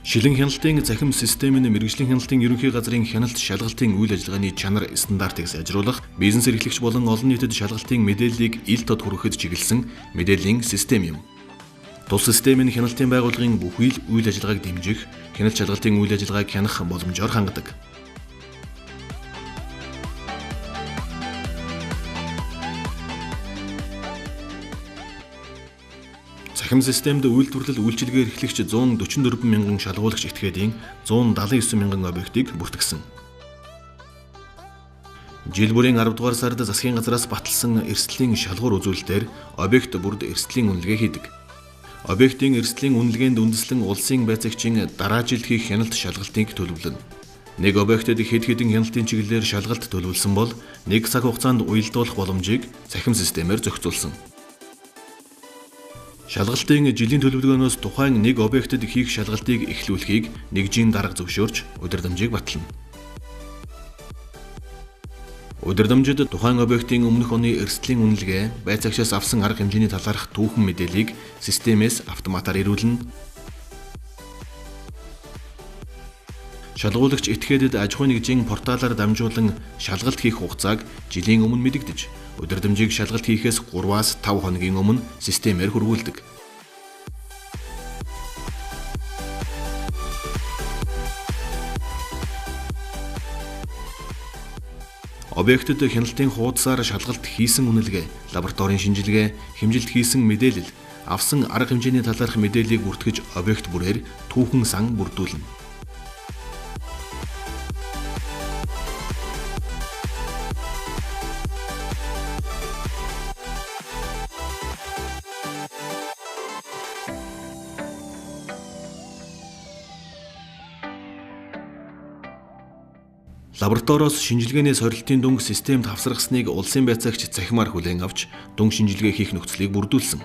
Шилэн хяналтын захим систем нь мэргэжлийн хяналтын ерөнхий газрын хяналт шалгалтын үйл ажиллагааны чанар стандартыг сайжруулах, бизнес эрхлэгч болон олон нийтэд шалгалтын мэдээллийг ил тод хүрэхэд чиглэсэн мэдээллийн систем юм. Тус систем нь хяналтын байгууллагын бүхий л үйл ажиллагааг дэмжих, хяналт шалгалтын үйл ажиллагааг хянах боломжоор хангадаг. Захим системд үйлдвэрлэл үйлчилгээ эрхлэгч 144 мянган шалгуулагч этгээдийн 179 мянган объектыг бүртгэсэн. Жил бүрийн 10 дугаар сард засгийн газраас баталсан эрсдлийн шалгуур үзүүлэлтээр объект бүрд эрсдлийн үнэлгээ хийдэг. Объектын эрсдлийн үнэлгээнд үндэслэн улсын байцаагчийн дараа жилд хийх хяналт шалгалтыг төлөвлөнө. Нэг объектэд хэд хэдэн хяналтын чиглэлээр шалгалт төлөвлөсөн бол нэг цаг хугацаанд уялдуулах боломжийг захим системээр зохицуулсан. Шалгалтын жилийн төлөвлөгөөнөөс тухайн нэг объектэд хийх шалгалтыг эхлүүлэхийг нэгжийн дарга зөвшөөрч удирдамжийг батална. Удирдамжид тухайн объектын өмнөх оны эрсдлийн үнэлгээ, байцаагчаас авсан арга хэмжээний талаарх түүхэн мэдээллийг системээс автоматар ирүүлнэ. Шалгуулагч этгээдэд аж ахуйн нэгжийн порталаар дамжуулан шалгалт хийх хугацааг жилийн өмнө мэдэгдэж, удирдамжийг шалгалт хийхээс 3-5 хоногийн өмнө системээр хургуулдаг. Объектэд хяналтын хуудасаар шалгалт хийсэн үнэлгээ, лабораторийн шинжилгээ, хэмжилт хийсэн мэдээлэл, авсан арга хэмжээний талаарх мэдээллийг бүртгэж объект бүрээр түүхэн сан бүрдүүлнэ. Лабораториос шинжилгээний сорилтын дүнг системд хавсаргасныг улсын байцаагч захимаар хүлээн авч дүнг шинжилгээ хийх нөхцөлийг бүрдүүлсэн.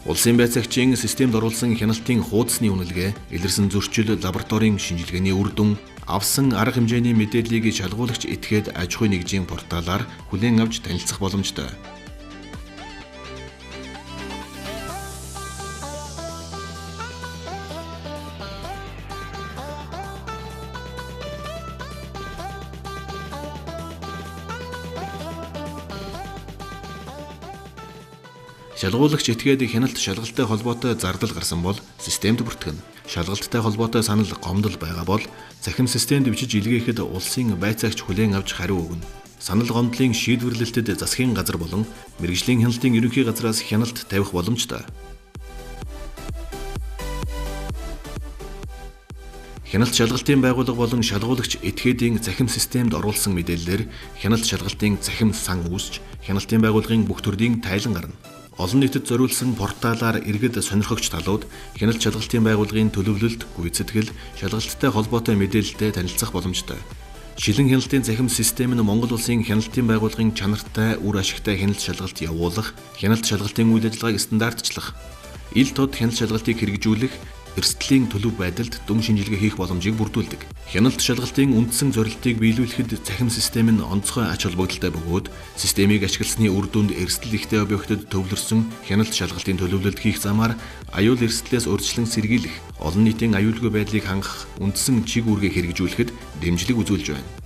Улсын байцаагчийн системд оруулсан хяналтын хуудасны үнэлгээ, илэрсэн зөрчил, лабораторийн шинжилгээний үр дүн, авсан арга хэмжээний мэдээллийг шалгуулагч этгээд аж ахуйн нэгжийн порталаар хүлээн авч танилцах боломжтой. Шалгуулагч этгээд хяналт шалгалттай холбоотой зардал гарсан бол системд бүртгэнэ. Шалгалттай холбоотой санал гомдол байгаа бол захим системд бичиж илгээхэд улсын байцаагч хүлээн авч хариу өгнө. Санал гомдлын шийдвэрлэлтэд засгийн газар болон мэргэжлийн хяналтын ерөнхий газраас хяналт тавих боломжтой. Хяналт шалгалтын байгууллага болон шалгуулагч этгээдийн захим системд оруулсан мэдээллээр хяналт шалгалтын захим сан үүсч хяналтын байгууллагын бүх төрлийн тайлан гарна. Олон нийтэд зориулсан порталаар иргэд сонирхогч талууд хяналт шалгалтын байгууллагын төлөвлөлт, гүйцэтгэл, шалгалттай холбоотой мэдээлэлтэй танилцах боломжтой. Шилэн хяналтын захим систем нь Монгол улсын хяналтын байгууллагын чанартай, үр ашигтай хяналт шалгалт явуулах, хяналт шалгалтын үйл ажиллагааг стандартчлах, ил тод хяналт шалгалтыг хэрэгжүүлэх, эрсдлийн төлөв байдалд дүн шинжилгээ хийх боломжийг бүрдүүлдэг. Хяналт шалгалтын үндсэн зорилтыг биелүүлэхэд захим систем нь онцгой ач холбогдолтой бөгөөд системийг ашигласны үр дүнд эрсдэл ихтэй объектэд төвлөрсөн хяналт шалгалтын төлөвлөлт хийх замаар аюул эрсдлээс урьдчилан сэргийлэх, олон нийтийн аюулгүй байдлыг хангах үндсэн чиг үүргээ хэрэгжүүлэхэд дэмжлэг үзүүлж байна.